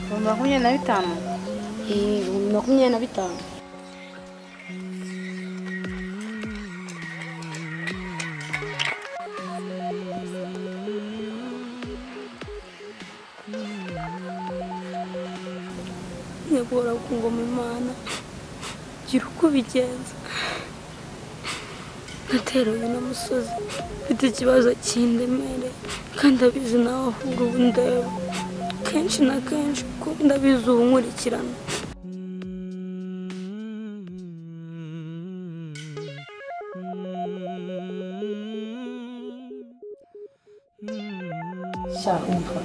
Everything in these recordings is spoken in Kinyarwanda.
25. Ibihumbi 25. Nyagora ku ngoma Imana gira uko bigenza nateruye n'umusozi mfite ikibazo kindemere kandi abizi nawe ahubwo ndeba kenshi na kenshi ko ndabizi ubu nkurikirana umva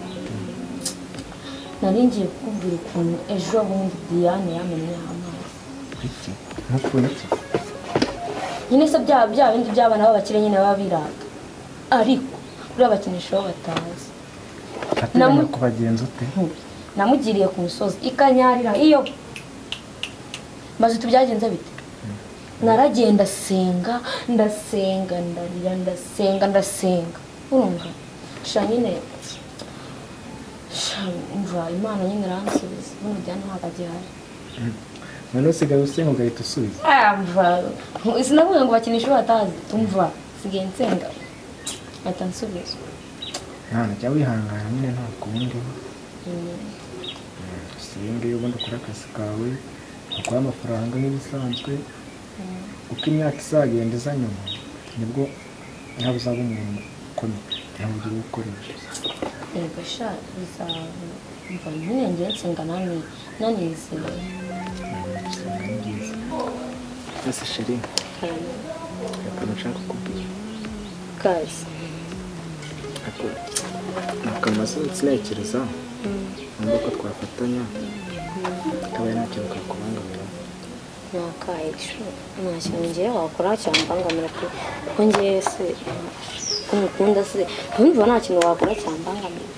naringiye kukubwira ukuntu ejo bundi Diane yamenye amazi iki ntukuri iki nyine se bya bindi by'abana b'abakire nyine baba birata ariko uri abakinisha bo batazi namu kubagenza ute namugiriye ku musozi ikanyarira iyo maze tubyagenze bite naragenda ndasenga ndarira ndasenga urumva shanyine umva Imana nyine ransubiza buno byane hagagihari none usigaye usenga ugahita usubiza umva sinavuga ngo bakinisha batazi umva sigaye nsenga atansubiza none jya wihangana nyine nta kundi singe ubundi ukora akazi kawe ukora amafaranga nk'ibisanzwe uko imyaka izagenda iza nyuma nibwo ntabwo uzaba umuntu ukomeye ntabwo ugira ukoresha yego sha bizaba umva nyine ngiye nsenga nanizeye ese sheri reka nshaka kukubwira kazi nakamaze ntekereza numva ko twafatanya akaba nta kintu kakubangamira nakaisho nashanje wakora cyambangamira ko ngiye se kumukunda se umva nta kintu wakora cyambangamira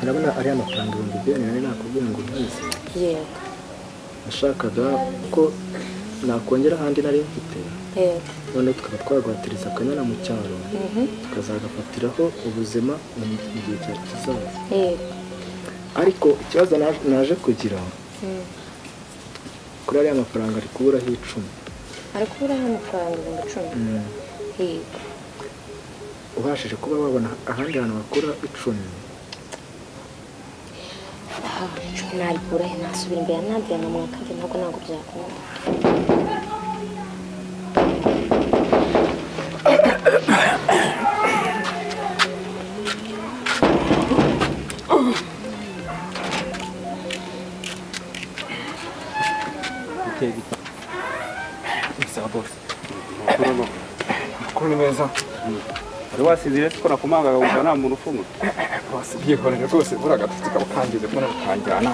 urabona ari amafaranga 200 none nakubwira ngo ntize yego nashakaga ko nakongera handi nari mfite yego none tukaba twagwatiriza akanyana mu cyaro tukazagafatiraho ubuzima mu gihe kizaza yego ariko ikibazo naje kugira kuri ari amafaranga ari kuburaho 10 ari kuburaho amafaranga 10 yego ubashije kuba wabona ahandi hantu bakora 10 nari kuburaho nasubira imbere nadiya na mwaka ntabwo byakunda Kuri meza. Ari wasizire tukora kumanga gukora nta muntu ufunga. Wasigiye korera rwose buraga tutika bukangize ko nakanjana.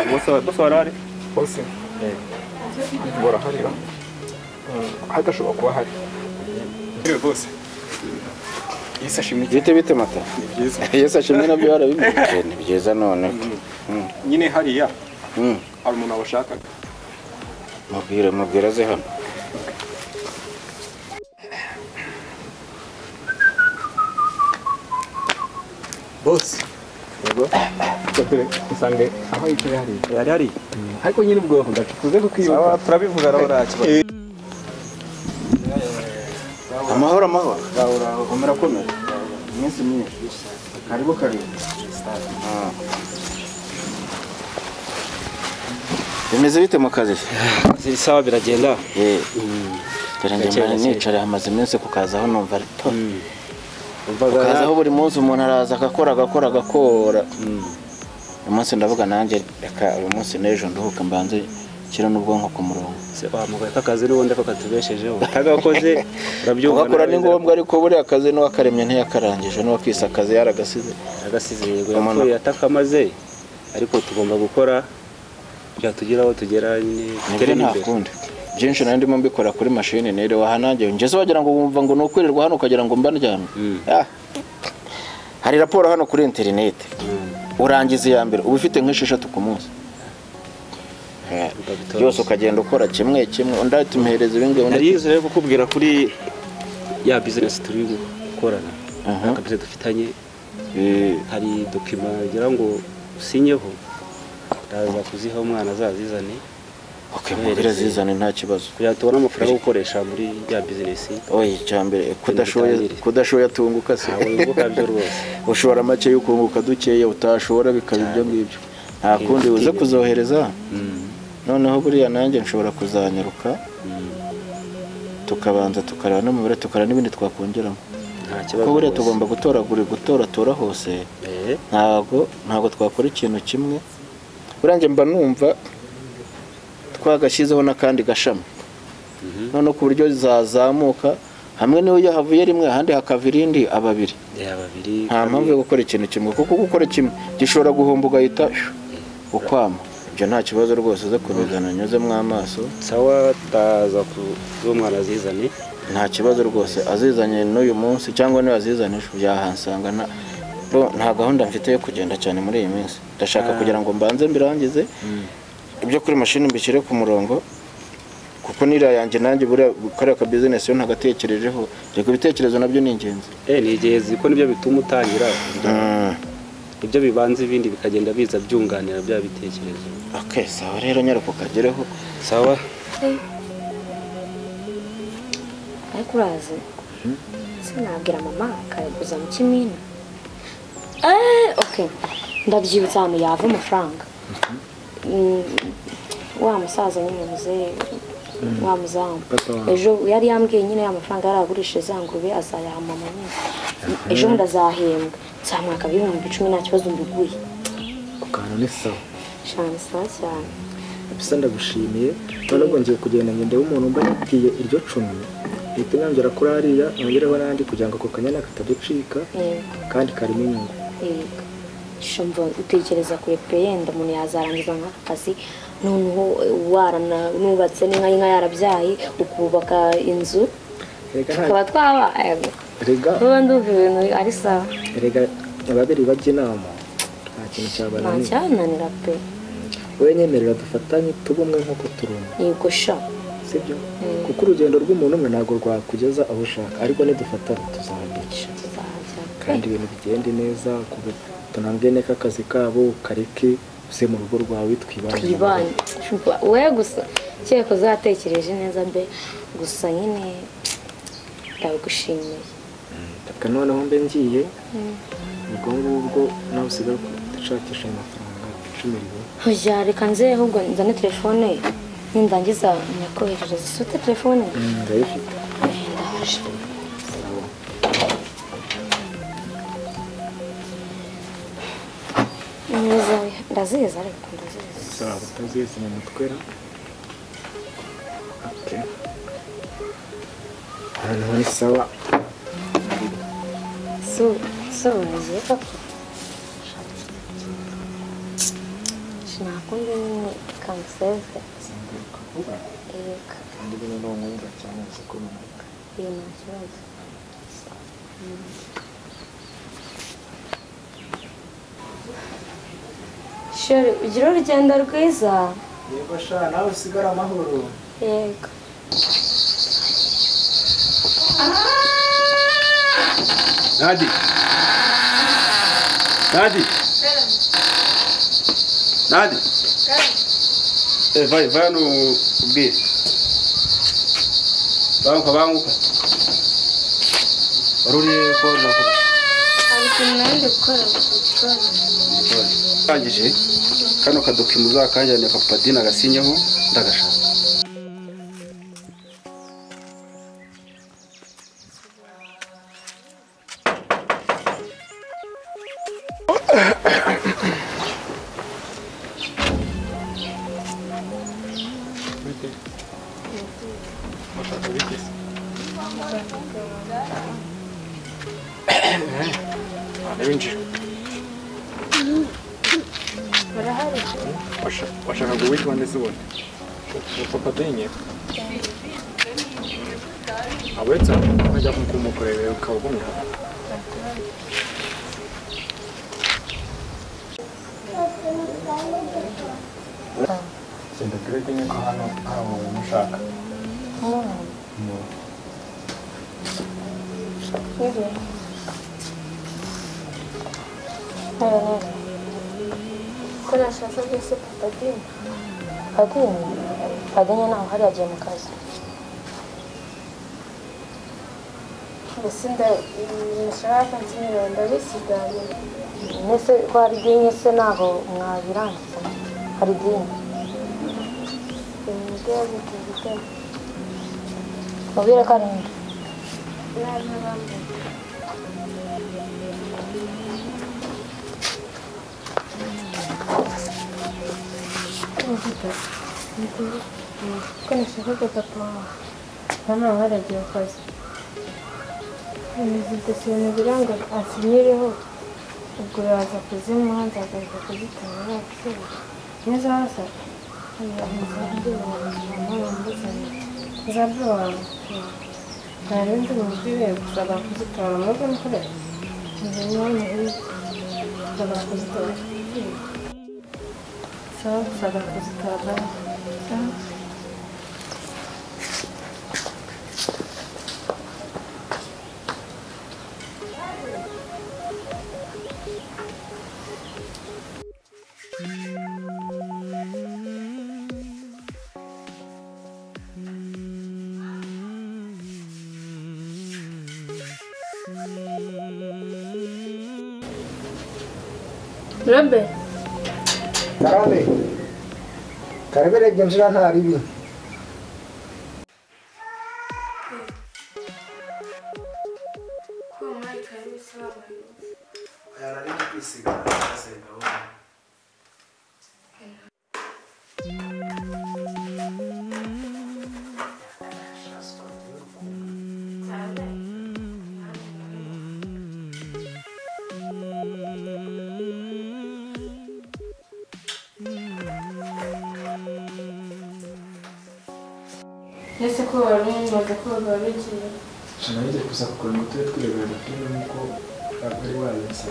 Bose warari? Bose. Bora harira. Hadashobora kuba hari. Rero bose. Yesa shimwe. Bite mata. Byiza. Yesa shimwe nabyo harabimije ni byiza none. Nyine hariya. Ari umuntu abashakaga. Mubwira ze hano. Boss. Yego. Usange aho yicaye hari. Yari. Ariko nyine ubwo ndacukuze kukwibuka. Sawa turabivuga raho rakiba. Amahoro. Komera. Iminsi myinshi. Karibu. Bimeze bite mu kazi? Sawa biragenda. Biragenda nicara hamaze iminsi kukazaho numva ariko. Ukazaho buri munsi umuntu araza agakora. Umunsi ndavuga nanjye reka uyu munsi n'ejo nduhuka mbanze kira n'ubwonko ku murongo. Se bamugaye akazi n'ubundi ko katubeshejeho. Tagakoze urabyumva. Ugakora ni ngombwa ariko buri akazi no akaremye ntiyakarangije no kwisakaza yaragasize. Yego yapfuye atakamaze ariko tugomba gukora byatugeraho tugera ni nta kundi. Byinshi nandi mo mbikora kuri machine nere wahanange ngeze wagira ngo wumva ngo nokwirirwa hano ukagira ngo mba ndyamye. Hari raporo hano kuri internet. Urangiza ya mbere ubifite nk'esheshatu ku munsi. Byose ukagenda ukora kimwe undatumehereza ibinge narize rero kukubwira kuri ya business turi gukorana. Akabize dufitanye hari dokima ngira ngo usinyeho ndaza kuziha umwana azazizane mubwira zizane nta kibazo kugira ngo tubone amafaranga yo gukoresha muri ya bizinesi. oya icyambere kudashoboye atunguka se wunguka byo rwose ushobora make yo kunguka dukeya utashobora bikaba ibyo ngibyo nta kundi uze kuzohereza noneho buriya nanjye nshobora kuzanyaruka tukabanza tukareba n'umubare tukareba n'ibindi twakongeramo kuko buriya tugomba gutoratora hose ntabwo twakora ikintu kimwe buriya mba numva twagashyizeho n'akandi gashami noneho ku buryo zazamuka hamwe niyo yahavuye rimwe ahandi hakava irindi ababiri nta mpamvu yo gukora ikintu kimwe kuko gukora kimwe gishobora guhomba ugahita ukwama ibyo nta kibazo rwose uze kubizana nyuzemo amaso sawa taza kuzumwana azizane nta kibazo rwose azizanye n'uyu munsi cyangwa niba azizanye byahansanga nta gahunda mfite yo kugenda cyane muri iyi minsi ndashaka kugira ngo mbanze mbirangize ibyo kuri mashini mbishyire ku murongo kuko nira yanjye nanjye buriya kariya ka business yo ntagatekerejeho reka ibitekerezo nabyo ni ingenzi ni ingenzi ko nibyo bituma utangira ibyo bibanza ibindi bikagenda biza byunganira bya bitekerezo. Sawa rero nyarako kagereho sawa ariko urazi sinabwira mama akaguza mu kimina ndabyibutsa hano yava amafaranga wa musaza nyine muzehe wa muzamu ejo yari yambwiye nyine amafaranga yaragurishije za ngurube azayaha mama nyine ejo bundi azahembwa nzamwaka 10,000 nta kibazo mbiguye ukana ni sawa cyane cyane bisa ndagushimiye nubwo ngiye kugenda ngende umuntu mba yabwiye iryo 10 leta nyongera kuri hariya nongereho n'andi kugira ngo ako kanyana kataducika kandi karimo inyungu shumva utekereza kure pe yenda umuntu yazarangiza nk'akazi noneho nubatse n'inka yarabyaye ukubaka inzu tukaba twaba rega ndumva ibintu ari sawa rega ababiri bajya inama nta kintu cyabananira nta cyananira pe wowe nyemerera dufatanye tube umwe nk'uko turumwe yego sha sibyo kuko urugendo rw'umuntu umwe ntabwo rwakugeza aho ushaka ariko nidufatana tuzabica kandi ibintu bigende neza tunambwene k'akazi kabo kareke use mu rugo rwawe twibanye we gusa cyeko zatekereje neza mbe gusa nyine ndabigushimiye reka noneho mbe ngiye ubwo ngubwo nawe usigaye udashakisha amafaranga 10,000 oya reka nze ahubwo nzane telefone nindangiza nyakohereje zisute telefone ndayifite ndaje ndaziza ariko ndaziza sawa utazizi mu mutwera hano ni sawa so nagiye koko sinakunde nyine kamuseve kandi bino ni umwumva cyane siko iyo nta kibazo Shere ugira urugendo rwiza yego sha nawe usigara amahoro yego Nadi vai no ubwire banguka waruriye ko nako ariko nandi gukora tangije kano kadokimu uzakanjyana papa Dina gasinyeho ndagashaka washaka ngo witwa ndetse ubone papa Dina awetsa ajya kumukorera ukaba ugumye senda kireke nyine ko hano aho mushaka ko nashaka byose padiri padiri naho hari agiye mu kazi mbese ndashaka nsinyira ndabisiganye mbese ko hari idini se ntaho mwabirangiza hari idini mubwire ko ari nde ko nashakaga papa hano haragiye akazi ibintu biranga asinyireho ubwo yaza kuzimuha nzagaruka kuzitanga ntabishobora neza hasa nzabyo wawe nta bindi mubwire gusaba kuzitora muze mukorere nzanywane gusaba kuzitora sawa gusaba kuzitora sawa Rabe. Karame. Karabere genjira ntari bi. Yarari kwisiga asenga ho. Ese ko warumaze ko warugiye Shanayije kuza kukora mutwe twirebera filime nuko ari wayense.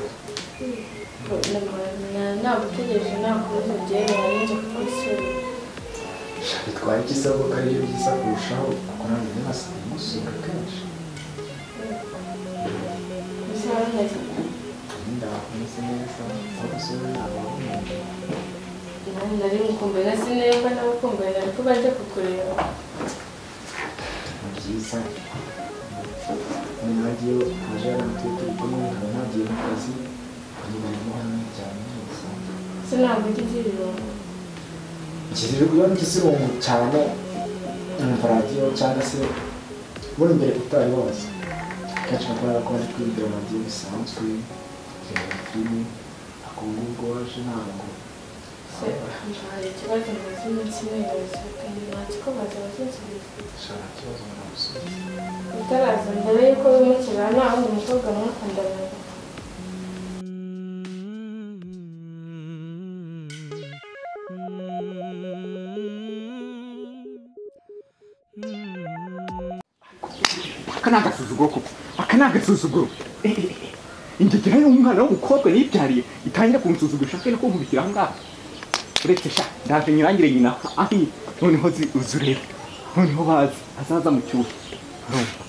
nagutegereje nakuze ugere nje kumusura Bitwaye igisabo kari yo gisa kurushaho kuko nanjye nasigaye musura kenshi. bisarane Ndakomeze neza abasore n'abahungu. nari mukumbuye nasi neza nakumbuye ariko baje kukureba Byiza nagiye aje aramutse kumwe nagiye mu kazi nyuma y'umuhanda cyane sinabwo igiriro ikizere kuyo n'ikisirungu cyane umva radio cyangwa se muri mbere utari wose kacu nakora ko ari kwibwira radio bisanzwe filime akungurwa waje ntabwo se hari ikibazo maze iminsi nibaza kandi ntacyo baza bazinsubiza shaka kibazo nagusubiza utaraza mbere yuko bimukira nta wundi mukobwa mwakundanaga aka ni agasuzuguro ingegera y'umwana w'umukobwa nibyariye itangira kumusuzugura ushake no kunkubitira aha ngaha uretse sha ndaje nyirangire nyina ahi noneho uzurebe noneho bazi azaza mu cyuho urumva